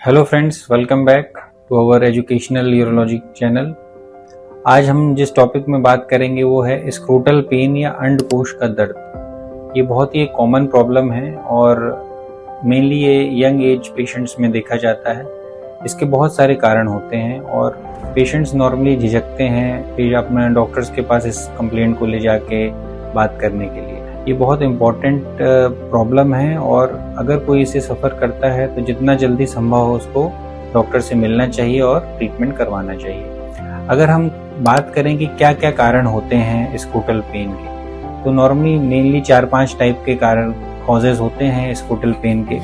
Hello friends, welcome back to our educational urology channel. आज हम जिस टॉपिक में बात करेंगे वो है स्क्रोटल पेन या अंडकोश का दर्द। ये बहुत ही एक कॉमन प्रॉब्लम है और मेनली ये यंग एज पेशेंट्स में देखा जाता है। इसके बहुत सारे कारण होते हैं और पेशेंट्स नॉर्मली झिझकते हैं फिर अपने डॉक्टर्स के पास इस कंप्लेंट को ले जाके बात करने के लिए। ये बहुत इम्पॉर्टेंट प्रॉब्लम है और अगर कोई इसे सफ़र करता है तो जितना जल्दी संभव हो उसको डॉक्टर से मिलना चाहिए और ट्रीटमेंट करवाना चाहिए। अगर हम बात करें कि क्या क्या कारण होते हैं स्क्रोटल पेन के, तो नॉर्मली मेनली 4-5 टाइप के कारण कॉजेज होते हैं स्क्रोटल पेन के।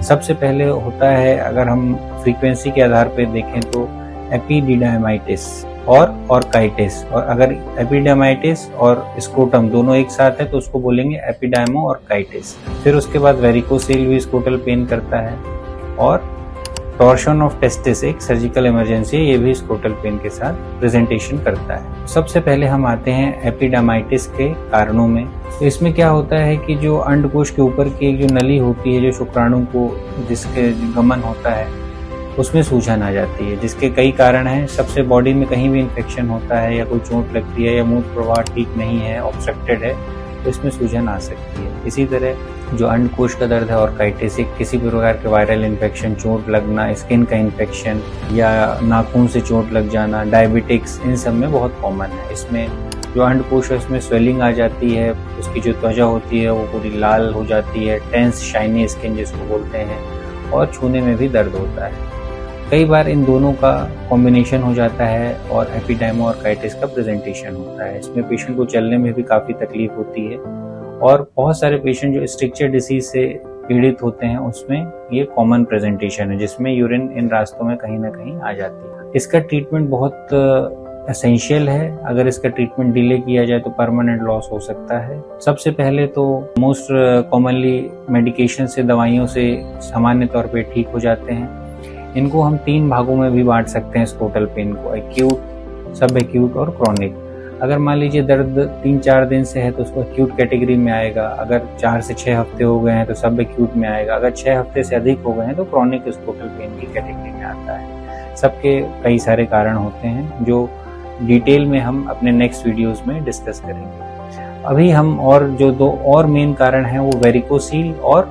सबसे पहले होता है, अगर हम फ्रीक्वेंसी के आधार पर देखें तो एपिडिडाइमाइटिस और ऑर्काइटिस। और अगर एपिडाइमाइटिस और स्क्रोटम दोनों एक साथ है तो उसको बोलेंगे एपिडाइमो ऑर्काइटिस। फिर उसके बाद वेरिकोसील भी स्क्रोटल पेन करता है और टॉर्शन ऑफ टेस्टिस एक सर्जिकल इमरजेंसी, ये भी स्क्रोटल पेन के साथ प्रेजेंटेशन करता है। सबसे पहले हम आते हैं एपिडाइमाइटिस के कारणों में। तो इसमें क्या होता है कि जो अंडकोश के ऊपर की एक जो नली होती है, जो शुक्राणु को जिसके गमन होता है उसमें सूजन आ जाती है, जिसके कई कारण हैं। सबसे बॉडी में कहीं भी इन्फेक्शन होता है या कोई चोट लगती है या मूत्र प्रवाह ठीक नहीं है, ऑब्स्ट्रक्टेड है, तो इसमें सूजन आ सकती है। इसी तरह जो अंडकोश का दर्द है ऑर्काइटिस, किसी भी प्रकार के वायरल इन्फेक्शन, चोट लगना, स्किन का इन्फेक्शन या नाखून से चोट लग जाना, डायबिटिक्स, इन सब में बहुत कॉमन है। इसमें जो अंडकोश है उसमें स्वेलिंग आ जाती है, उसकी जो त्वचा होती है वो पूरी लाल हो जाती है, टेंस शाइनी स्किन जिसको बोलते हैं, और छूने में भी दर्द होता है। कई बार इन दोनों का कॉम्बिनेशन हो जाता है और एपिडाइमो ऑर्काइटिस का प्रेजेंटेशन होता है। इसमें पेशेंट को चलने में भी काफ़ी तकलीफ होती है और बहुत सारे पेशेंट जो स्ट्रिक्चर डिसीज से पीड़ित होते हैं उसमें ये कॉमन प्रेजेंटेशन है, जिसमें यूरिन इन रास्तों में कहीं ना कहीं आ जाती है। इसका ट्रीटमेंट बहुत एसेंशियल है। अगर इसका ट्रीटमेंट डिले किया जाए तो परमानेंट लॉस हो सकता है। सबसे पहले तो मोस्ट कॉमनली मेडिकेशन से, दवाइयों से सामान्य तौर पे ठीक हो जाते हैं। इनको हम 3 भागों में भी बांट सकते हैं स्क्रोटल पेन को, एक्यूट, सब एक्यूट और क्रॉनिक। अगर मान लीजिए दर्द 3-4 दिन से है तो उसको एक्यूट कैटेगरी में आएगा। अगर 4 से 6 हफ्ते हो गए हैं तो सब एक्यूट में आएगा। अगर 6 हफ्ते से अधिक हो गए हैं तो क्रॉनिक स्क्रोटल पेन की कैटेगरी में आता है। सबके कई सारे कारण होते हैं जो डिटेल में हम अपने नेक्स्ट वीडियोस में डिस्कस करेंगे। अभी हम और जो 2 और मेन कारण हैं वो वेरिकोसील और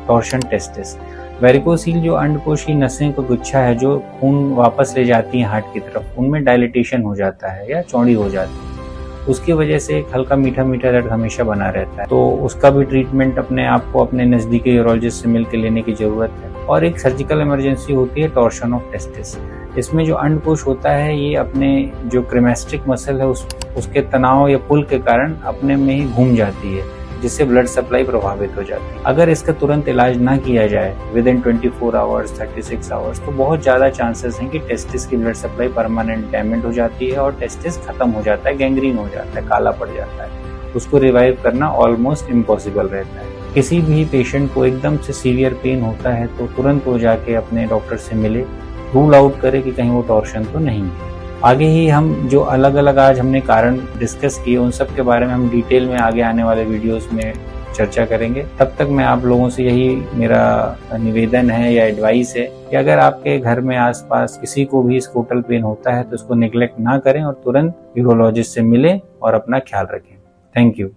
टॉर्शन टेस्टिस। वेरिकोसील जो अंडकोश की नसें का गुच्छा है जो खून वापस ले जाती है हार्ट की तरफ, उनमें डायलिटेशन हो जाता है या चौड़ी हो जाती है। उसकी वजह से एक हल्का मीठा मीठा दर्द हमेशा बना रहता है, तो उसका भी ट्रीटमेंट अपने आप को अपने नज़दीकी यूरोलॉजिस्ट से मिलकर लेने की ज़रूरत है। और एक सर्जिकल इमरजेंसी होती है टॉर्शन ऑफ टेस्टिस। इसमें जो अंडकोश होता है ये अपने जो क्रेमेस्ट्रिक मसल है उसके तनाव या पुल के कारण अपने में ही घूम जाती है, जिससे ब्लड सप्लाई प्रभावित हो जाती है। अगर इसका तुरंत इलाज ना किया जाए विदिन 24 आवर्स, 36 आवर्स, तो बहुत ज़्यादा चांसेस हैं कि टेस्टिस की ब्लड सप्लाई परमानेंट डैमेज हो जाती है और टेस्टिस खत्म हो जाता है, गैंग्रीन हो जाता है, काला पड़ जाता है। उसको रिवाइव करना ऑलमोस्ट इम्पॉसिबल रहता है। किसी भी पेशेंट को एकदम से सीवियर पेन होता है तो तुरंत वो जाके अपने डॉक्टर से मिले, रूल आउट करे कि कहीं वो टॉर्शन तो नहीं है। आगे ही हम जो अलग अलग आज हमने कारण डिस्कस किए उन सब के बारे में हम डिटेल में आगे आने वाले वीडियोस में चर्चा करेंगे। तब तक मैं आप लोगों से यही मेरा निवेदन है या एडवाइस है कि अगर आपके घर में आसपास किसी को भी स्क्रोटल पेन होता है तो उसको निगलेक्ट ना करें और तुरंत यूरोलॉजिस्ट से मिलें और अपना ख्याल रखें। Thank you.